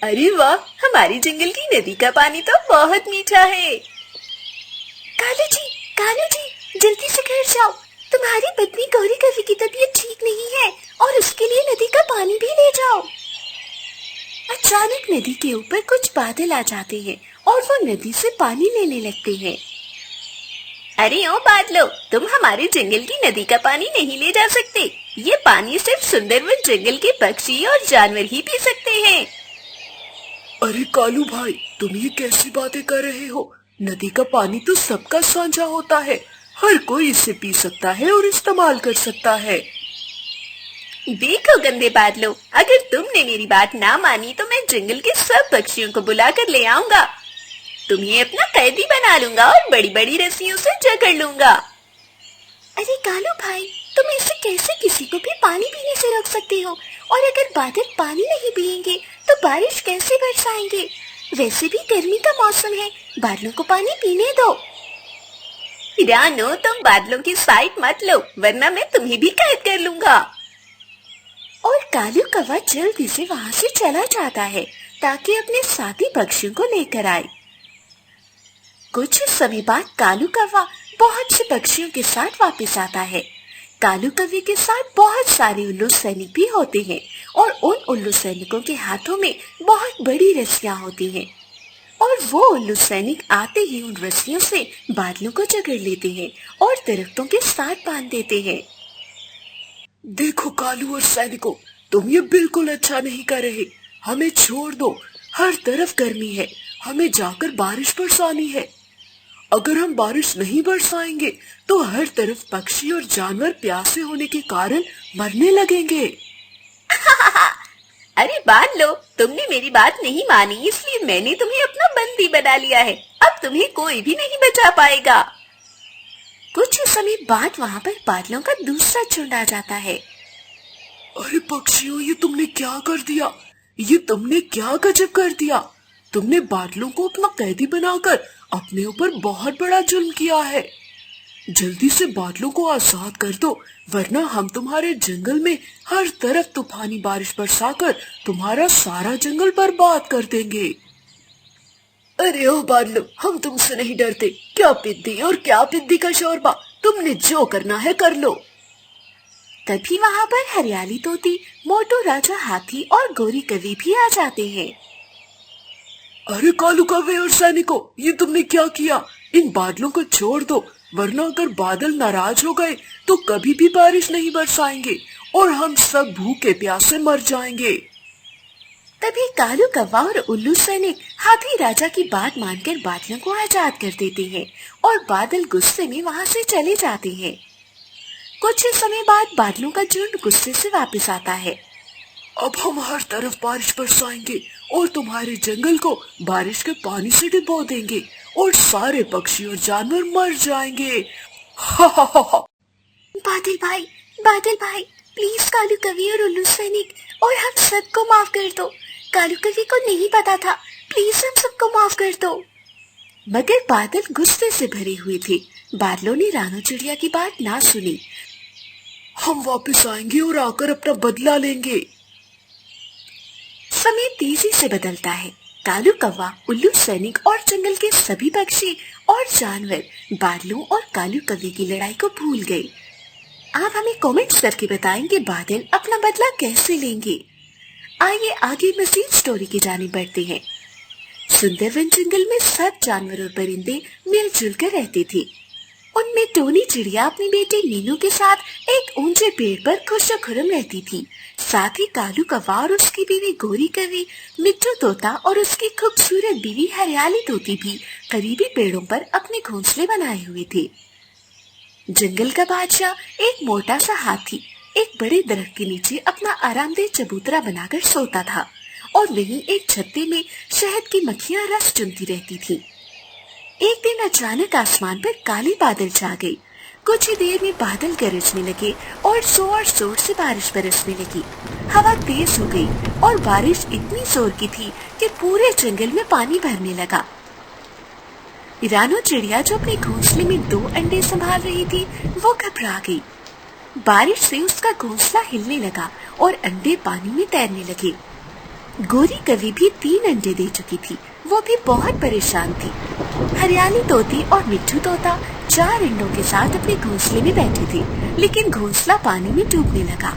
अरे वाह, हमारी जंगल की नदी का पानी तो बहुत मीठा है। कालू जी, जल्दी से घर जाओ। तुम्हारी पत्नी गौरी कवि की तबीयत ठीक नहीं है और उसके लिए नदी का पानी भी ले जाओ। अचानक नदी के ऊपर कुछ बादल आ जाते हैं और वो नदी से पानी लेने लगते हैं। अरे ओ बादलों, तुम हमारे जंगल की नदी का पानी नहीं ले जा सकते। ये पानी सिर्फ सुंदरवन जंगल के पक्षी और जानवर ही पी सकते हैं। अरे कालू भाई, तुम ये कैसी बातें कर रहे हो? नदी का पानी तो सबका साझा होता है, हर कोई इसे पी सकता है और इस्तेमाल कर सकता है। देखो गंदे बादलों, अगर तुमने मेरी बात ना मानी तो मैं जंगल के सब पक्षियों को बुला कर ले आऊंगा। तुम्हें अपना कैदी बना लूंगा और बड़ी बड़ी रस्सियों से जकड़ लूंगा। अरे कालू भाई, तुम ऐसे कैसे किसी को भी पानी पीने से रोक सकते हो? और अगर बादल पानी नहीं पिएंगे तो बारिश कैसे बरसाएंगे? वैसे भी गर्मी का मौसम है, बादलों को पानी पीने दो। रानो, तुम बादलों की साइड मत लो, वरना मैं तुम्हें भी कैद कर लूंगा। और कालू कौवा जल्दी से वहाँ से चला जाता है ताकि अपने साथी पक्षियों को लेकर आए। कुछ समय बाद कालू कौवा बहुत से पक्षियों के साथ वापस आता है। कालू कौवे के साथ बहुत सारे उल्लू सैनिक भी होते हैं और उन उल्लू सैनिकों के हाथों में बहुत बड़ी रस्सियां होती हैं और वो उल्लू सैनिक आते ही उन रस्सियों से बादलों को जकड़ लेते हैं और दरख्तों के साथ बांध देते हैं। देखो कालू और सैनिकों, तुम ये बिल्कुल अच्छा नहीं कर रहे। हमें छोड़ दो, हर तरफ गर्मी है, हमें जाकर बारिश बरसानी है। अगर हम बारिश नहीं बरसाएंगे तो हर तरफ पक्षी और जानवर प्यासे होने के कारण मरने लगेंगे। अरे बादलों, तुमने मेरी बात नहीं मानी, इसलिए मैंने तुम्हें अपना बंदी बना लिया है। अब तुम्हें कोई भी नहीं बचा पाएगा। कुछ समय बाद वहाँ पर बादलों का दूसरा झुंड आ जाता है। अरे पक्षियों, ये तुमने क्या कर दिया? ये तुमने क्या गजब कर दिया? तुमने बादलों को अपना कैदी बनाकर अपने ऊपर बहुत बड़ा जुल्म किया है। जल्दी से बादलों को आजाद कर दो, वरना हम तुम्हारे जंगल में हर तरफ तूफानी बारिश बरसाकर तुम्हारा सारा जंगल बर्बाद कर देंगे। अरे ओ बादलों, हम तुमसे नहीं डरते। क्या पिद्दी और क्या पिद्दी का शोरबा, तुमने जो करना है कर लो। तभी वहाँ पर हरियाली तोती, मोटू राजा हाथी और गौरी कवि भी आ जाते हैं। अरे कालू कौवे और सैनिकों, ये तुमने क्या किया? इन बादलों को छोड़ दो, वरना अगर बादल नाराज हो गए तो कभी भी बारिश नहीं बरसाएंगे और हम सब भूखे प्यासे मर जाएंगे। तभी कालू कौवा और उल्लू सैनिक हाथी राजा की बात मानकर बादलों को आजाद कर देते हैं और बादल गुस्से में वहाँ से चले जाते हैं। कुछ समय बाद बादलों का झुंड गुस्से से वापस आता है। अब हम हर तरफ बारिश बरसाएंगे और तुम्हारे जंगल को बारिश के पानी से डुबो देंगे और सारे पक्षी और जानवर मर जाएंगे। बादल भाई, प्लीज कालू कवि और उल्लू सैनिक और हम सबको माफ कर दो। कालू कवि को नहीं पता था, प्लीज हम सबको माफ कर दो। मगर बादल गुस्से से भरे हुए थे। बादलों ने रानो चिड़िया की बात ना सुनी। हम वापस आएंगे और आकर अपना बदला लेंगे। समय तेजी से बदलता है। कालू कौवा, उल्लू सैनिक और जंगल के सभी पक्षी और जानवर बादलों और कालू कवि की लड़ाई को भूल गए। आप हमें कमेंट्स करके बताएं कि बादल अपना बदला कैसे लेंगे। आइए आगे मजीद स्टोरी की जानिब बढ़ते हैं। सुंदरवन जंगल में सब जानवर और परिंदे मिलजुल कर रहते थे। उनमें टोनी चिड़िया अपनी बेटी मीनू के साथ एक ऊंचे पेड़ पर खुशो-खुर्रम रहती थी। साथ ही कालू कौवा और उसकी बीवी गौरी कवि, मिट्टू तोता और उसकी खूबसूरत बीवी हरियाली तोती भी करीबी पेड़ों पर अपने घोंसले बनाए हुए थे। जंगल का बादशाह एक मोटा सा हाथी एक बड़े दरख्त के नीचे अपना आरामदेह चबूतरा बनाकर सोता था और वहीं एक छत्ते में शहद की मक्खियां रस चुनती रहती थी। एक दिन अचानक आसमान पर काले बादल छा गए। कुछ ही देर में बादल गरजने लगे और जोर जोर से बारिश बरसने लगी। हवा तेज हो गई और बारिश इतनी जोर की थी कि पूरे जंगल में पानी भरने लगा। रानो चिड़िया जो अपने घोंसले में 2 अंडे संभाल रही थी, वो घबरा गई। बारिश से उसका घोंसला हिलने लगा और अंडे पानी में तैरने लगे। गोरी कवि भी 3 अंडे दे चुकी थी। वो भी बहुत परेशान थी। हरियाली तोती और मिट्ठू तोता 4 अंडों के साथ अपने घोंसले में बैठे थे, लेकिन घोंसला पानी में डूबने लगा।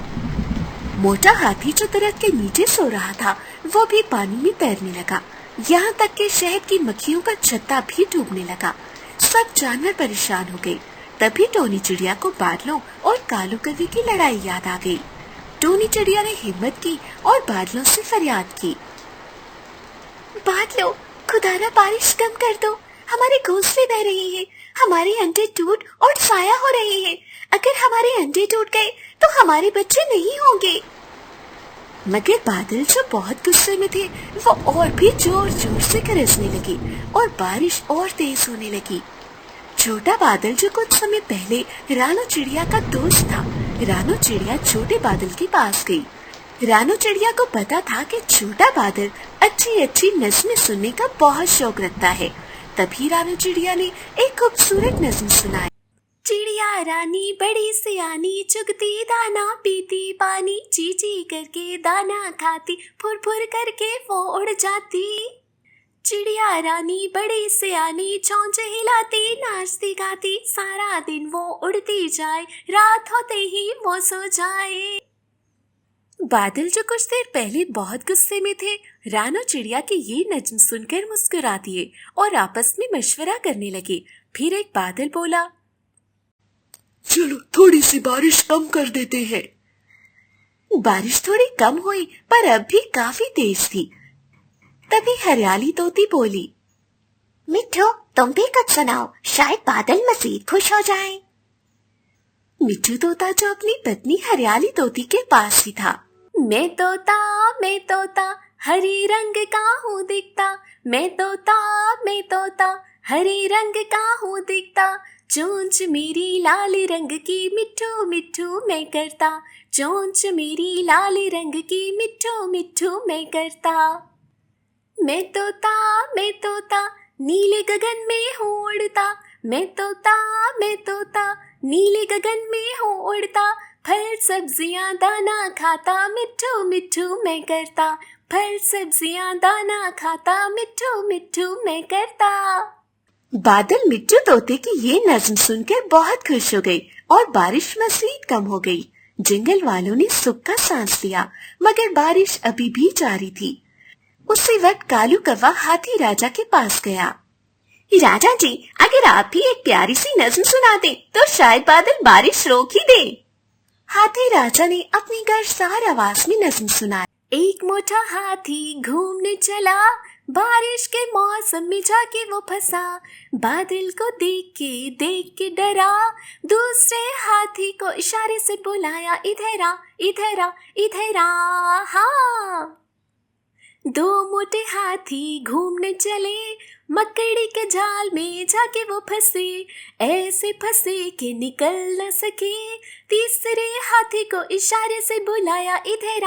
मोटा हाथी जो दरख्त के नीचे सो रहा था, वो भी पानी में तैरने लगा। यहाँ तक कि शहद की मक्खियों का छत्ता भी डूबने लगा। सब जानवर परेशान हो गए। तभी टोनी चिड़िया को बादलों और कालू कवि की लड़ाई याद आ गई। टोनी चिड़िया ने हिम्मत की और बादलों से फरियाद की, बादलों, खुदारा बारिश कम कर दो, हमारे घोंसले बह रहे हैं, हमारे अंडे टूट और साया हो रहे हैं। अगर हमारे अंडे टूट गए तो हमारे बच्चे नहीं होंगे। मगर बादल जो बहुत गुस्से में थे, वो और भी जोर जोर से गरजने लगे और बारिश और तेज होने लगी। छोटा बादल जो कुछ समय पहले रानो चिड़िया का दोस्त था, रानो चिड़िया छोटे बादल के पास गई। रानो चिड़िया को पता था कि छोटा बादल अच्छी अच्छी नज़्में सुनने का बहुत शौक रखता है। तभी रानो चिड़िया ने एक खूबसूरत नज़्म सुनाई। चिड़िया रानी बड़ी सियानी, चुगती दाना पीती पानी, ची ची करके दाना खाती, फुर फुर करके वो उड़ जाती। चिड़िया रानी बड़ी सियानी, चोंच हिलाती नाचती गाती, सारा दिन वो उड़ती जाए, रात होते ही वो सो जाए। बादल जो कुछ देर पहले बहुत गुस्से में थे, रानो चिड़िया की ये नज़्म सुनकर मुस्कुरा दिए और आपस में मशवरा करने लगे। फिर एक बादल बोला, चलो थोड़ी सी बारिश कम कर देते हैं। बारिश थोड़ी कम हुई, पर अब भी काफी तेज थी। तभी हरियाली तोती बोली, मिट्ठू, तुम भी कुछ सुनाओ, शायद बादल मजीद खुश हो जाएं। मिट्ठू तोता जो अपनी पत्नी हरियाली तोती के पास ही था। मैं तोता हरी रंग का हूँ दिखता, मैं तोता हरी रंग का हूँ दिखता, चोंच मेरी लाल रंग की मिट्ठू मिट्ठू मैं करता, चोंच मेरी लाल रंग की मिट्ठू मिट्ठू मैं करता। मैं तोता नीले गगन में हूँ उड़ता, मैं तोता नीले गगन में हूँ उड़ता, फल सब्जियाँ दाना खाता, मिट्ठू मिट्ठू मैं करता, फल सब्जियाँ दाना खाता, मिट्ठू मिट्ठू मैं करता। बादल मिट्ठू तोते की ये नज़्म सुनकर बहुत खुश हो गए और बारिश मज़ीद कम हो गई। जंगल वालों ने सुख का सांस लिया, मगर बारिश अभी भी जारी थी। उसी वक्त कालू कौवा हाथी राजा के पास गया। राजा जी, अगर आप भी एक प्यारी सी नज़्म सुना दे तो शायद बादल बारिश रोक ही दे। हाथी राजा ने अपनी गर्जदार आवाज में नज़्म सुनाई। एक मोटा हाथी घूमने चला, बारिश के मौसम में जाके वो फंसा, बादल को देख के डरा, दूसरे हाथी को इशारे से बुलाया, इधर आ। हाँ, 2 मोटे हाथी घूमने चले, मकड़ी के जाल में जाके वो फंसे, ऐसे फंसे कि निकल न सके, तीसरे हाथी को इशारे से बुलाया, इधर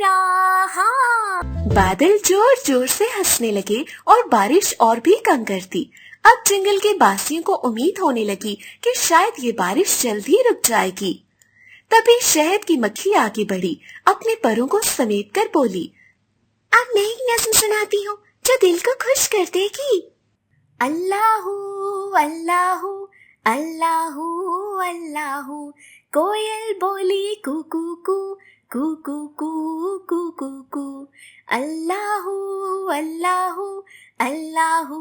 आ। हाँ, बादल जोर जोर से हंसने लगे और बारिश और भी कम कर दी। अब जंगल के वासियों को उम्मीद होने लगी कि शायद ये बारिश जल्दी रुक जाएगी। तभी शहद की मक्खी आगे बढ़ी, अपने परों को समेट कर बोली, अब मैं एक नज़्म सुनाती हूँ जो दिल को खुश कर देगी। अल्लाहू अल्लाहू अल्लाहू अल्लाहू, कोयल बोली कू कू कू कू कू कू कू कू कू, अल्लाहू अल्लाहू अल्लाहू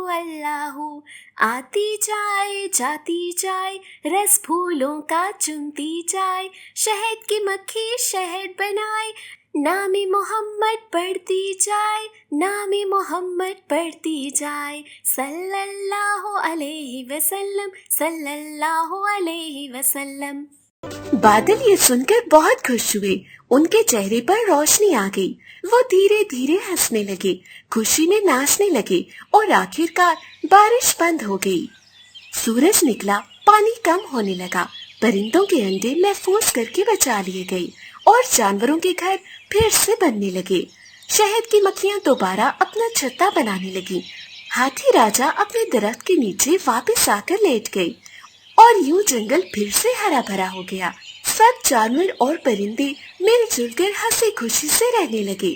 अल्लाहू, आती जाए जाती जाए, रस फूलों का चुनती जाए, शहद की मक्खी शहद बनाए, नामे मोहम्मद पढ़ती जाए, नामे मोहम्मद पढ़ती जाए, सल्लल्लाहु अलैहि वसल्लम, सल्लल्लाहु अलैहि वसल्लम। बादल ये सुनकर बहुत खुश हुए। उनके चेहरे पर रोशनी आ गई। वो धीरे धीरे हंसने लगे, खुशी में नाचने लगे और आखिरकार बारिश बंद हो गई। सूरज निकला, पानी कम होने लगा, परिंदों के अंडे महफूज करके बचा लिए गए और जानवरों के घर फिर से बनने लगे। शहद की मक्खियाँ दोबारा अपना छत्ता बनाने लगी। हाथी राजा अपने दरख्त के नीचे वापस आकर लेट गए और यूं जंगल फिर से हरा भरा हो गया। सब जानवर और परिंदे मिलजुल कर हंसी खुशी से रहने लगे।